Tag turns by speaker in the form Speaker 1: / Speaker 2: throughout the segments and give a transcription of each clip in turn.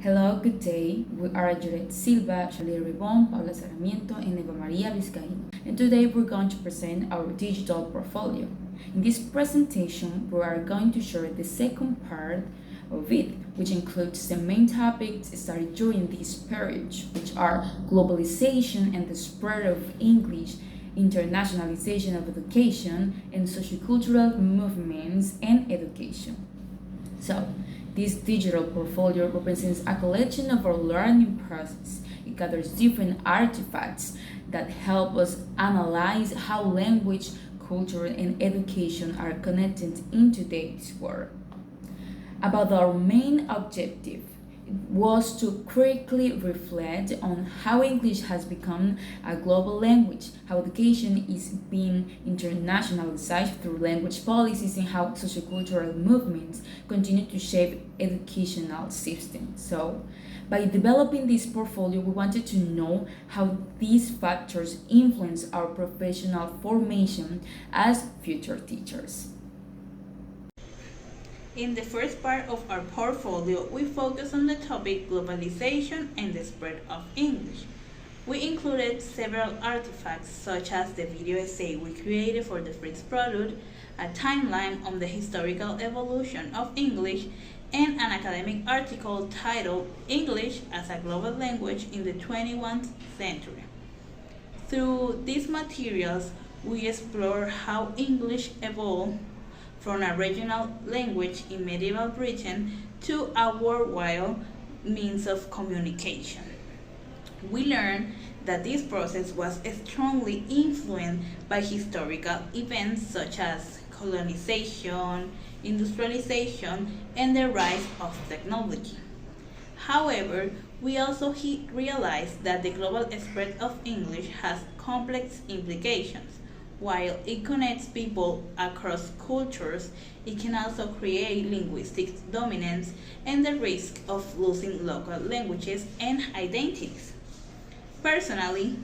Speaker 1: Hello, good day. We are Juliet Silva, Shalia Ribon, Paula Sarmiento, and Eva Maria Vizcaíno. And today we're going to present our digital portfolio. In this presentation, we are going to share the second part of it, which includes the main topics started during this period, which are globalization and the spread of English, internationalization of education, and sociocultural movements and education. So, this digital portfolio represents a collection of our learning process. It gathers different artifacts that help us analyze how language, culture, and education are connected in today's world. About our main objective was to critically reflect on how English has become a global language, how education is being internationalized through language policies, and how sociocultural movements continue to shape educational systems. So, by developing this portfolio, we wanted to know how these factors influence our professional formation as future teachers.
Speaker 2: In the first part of our portfolio, we focus on the topic globalization and the spread of English. We included several artifacts such as the video essay we created for the first product, a timeline on the historical evolution of English, and an academic article titled English as a Global Language in the 21st Century. Through these materials, we explore how English evolved from a regional language in medieval Britain to a worldwide means of communication. We learned that this process was strongly influenced by historical events such as colonization, industrialization, and the rise of technology. However, we also realized that the global spread of English has complex implications. While it connects people across cultures, it can also create linguistic dominance and the risk of losing local languages and identities. Personally,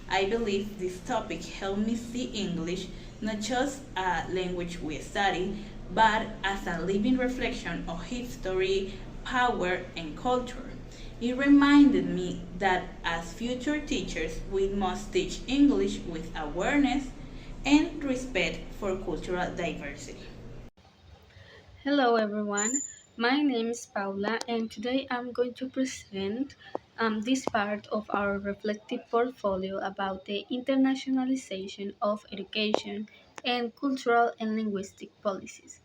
Speaker 2: I believe this topic helped me see English not just a language we study, but as a living reflection of history, power, and culture. It reminded me that as future teachers, we must teach English with awareness and respect for cultural diversity.
Speaker 3: Hello everyone, my name is Paula and today I'm going to present this part of our reflective portfolio about the internationalization of education and cultural and linguistic policies.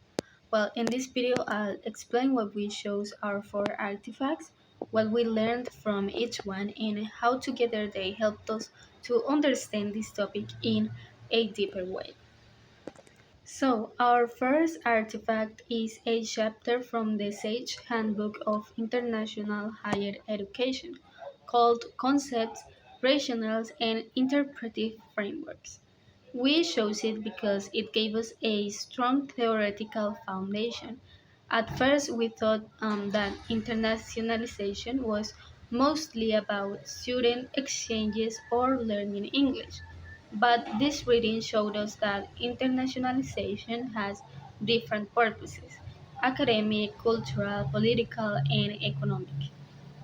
Speaker 3: Well, in this video I'll explain what we chose our four artifacts, what we learned from each one and how together they helped us to understand this topic in a deeper way. So, our first artifact is a chapter from the Sage Handbook of International Higher Education called Concepts, Rationales, and Interpretive Frameworks. We chose it because it gave us a strong theoretical foundation. At first, we thought that internationalization was mostly about student exchanges or learning English. But this reading showed us that internationalization has different purposes: academic, cultural, political, and economic.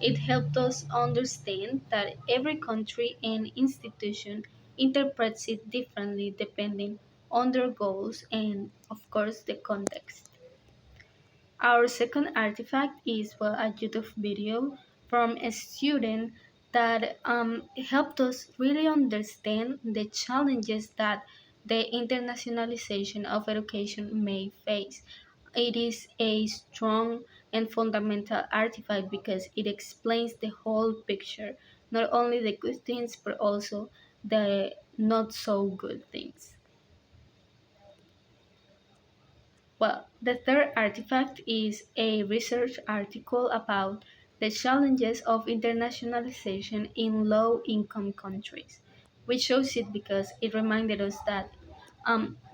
Speaker 3: It helped us understand that every country and institution interprets it differently depending on their goals and, of course, the context. Our second artifact is a YouTube video from a student that helped us really understand the challenges that the internationalization of education may face. It is a strong and fundamental artifact because it explains the whole picture, not only the good things but also the not so good things. Well, the third artifact is a research article about the challenges of internationalization in low income countries. We chose it because it reminded us that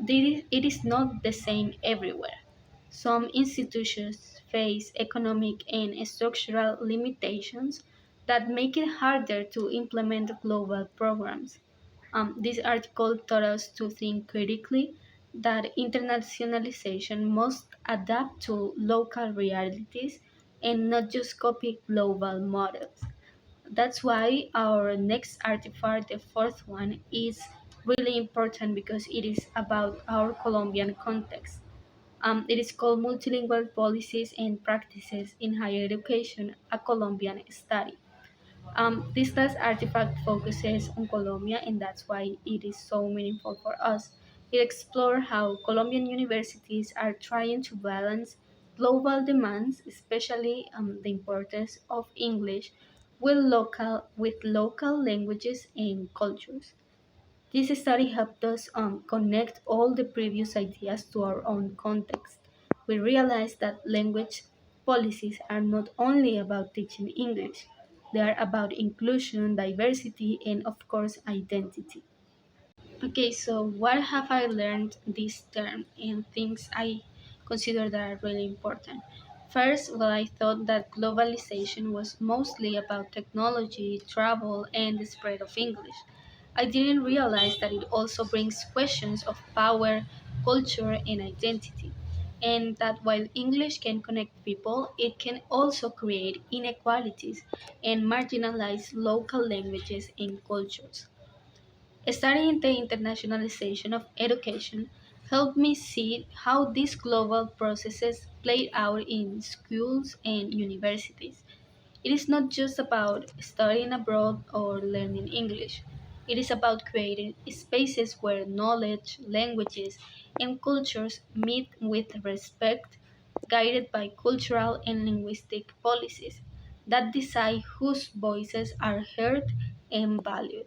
Speaker 3: it is not the same everywhere. Some institutions face economic and structural limitations that make it harder to implement global programs. This article taught us to think critically, that internationalization must adapt to local realities and not just copy global models. That's why our next artifact, the fourth one, is really important because it is about our Colombian context. It is called Multilingual Policies and Practices in Higher Education, a Colombian study. This last artifact focuses on Colombia, and that's why it is so meaningful for us. It explores how Colombian universities are trying to balance global demands, especially the importance of English, with local languages and cultures. This study helped us connect all the previous ideas to our own context. We realized that language policies are not only about teaching English, they are about inclusion, diversity, and of course, identity. Okay, so what have I learned this term and things I consider that are really important? First, well, I thought that globalization was mostly about technology, travel, and the spread of English. I didn't realize that it also brings questions of power, culture, and identity. And that while English can connect people, it can also create inequalities and marginalize local languages and cultures. Studying the internationalization of education helped me see how these global processes played out in schools and universities. It is not just about studying abroad or learning English. It is about creating spaces where knowledge, languages, and cultures meet with respect, guided by cultural and linguistic policies that decide whose voices are heard and valued.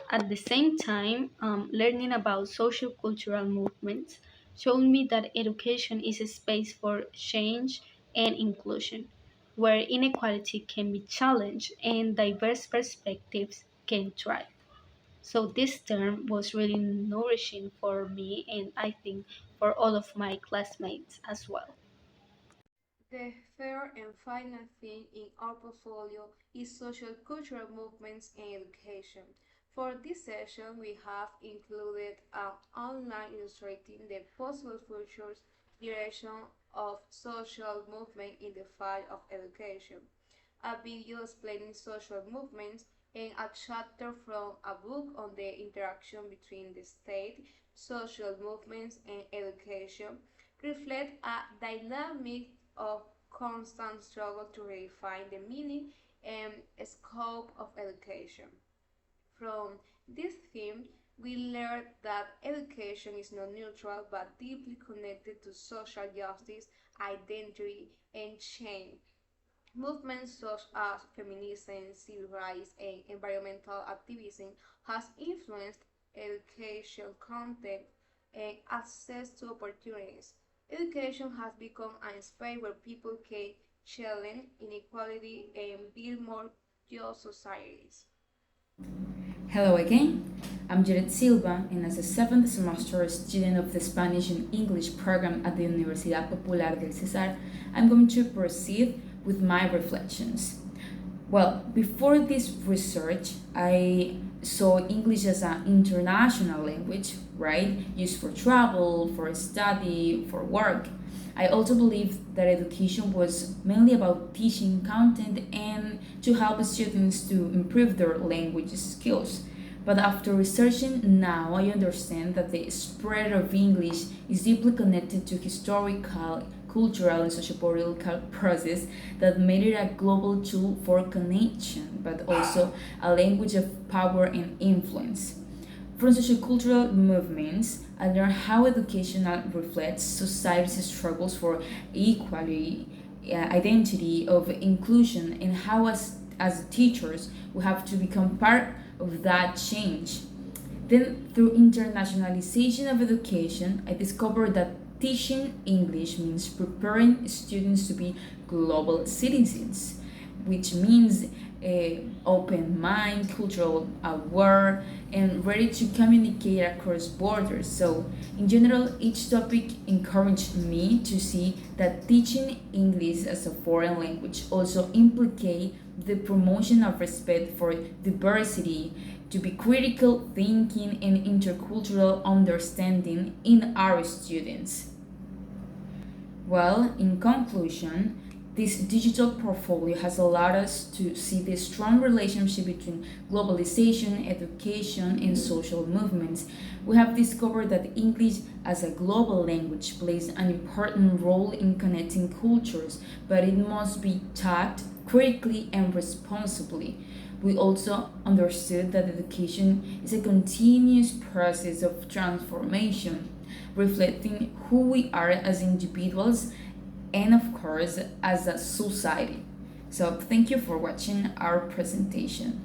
Speaker 3: At the same time, learning about social cultural movements showed me that education is a space for change and inclusion, where inequality can be challenged and diverse perspectives can thrive. So, this term was really nourishing for me, and I think for all of my classmates as well.
Speaker 4: The third and final thing in our portfolio is social cultural movements and education. For this session, we have included an online illustrating the possible futures direction of social movement in the field of education, a video explaining social movements, and a chapter from a book on the interaction between the state, social movements, and education reflect a dynamic of constant struggle to redefine the meaning and scope of education. From this theme, we learned that education is not neutral but deeply connected to social justice, identity, and change. Movements such as feminism, civil rights, and environmental activism has influenced education content and access to opportunities. Education has become a space where people can challenge inequality and build more just societies.
Speaker 1: Hello again. I'm Jared Silva, and as a seventh semester student of the Spanish and English program at the Universidad Popular del Cesar, I'm going to proceed with my reflections. Well, before this research, I saw English as an international language, right? Used for travel, for study, for work. I also believed that education was mainly about teaching content and to help students to improve their language skills. But after researching now, I understand that the spread of English is deeply connected to historical, cultural, and sociopolitical process that made it a global tool for connection, but also a language of power and influence. From sociocultural movements, I learned how education reflects society's struggles for equality, identity, of inclusion, and how as teachers we have to become part of that change. Then, through internationalization of education, I discovered that teaching English means preparing students to be global citizens, which means open mind, cultural aware, and ready to communicate across borders. So, in general, each topic encouraged me to see that teaching English as a foreign language also implicate the promotion of respect for diversity, to be critical thinking and intercultural understanding in our students. Well, in conclusion, This digital portfolio has allowed us to see the strong relationship between globalization, education, and social movements. We have discovered that English as a global language plays an important role in connecting cultures, but it must be taught critically and responsibly. We also understood that education is a continuous process of transformation, reflecting who we are as individuals and, of course, as a society. So, thank you for watching our presentation.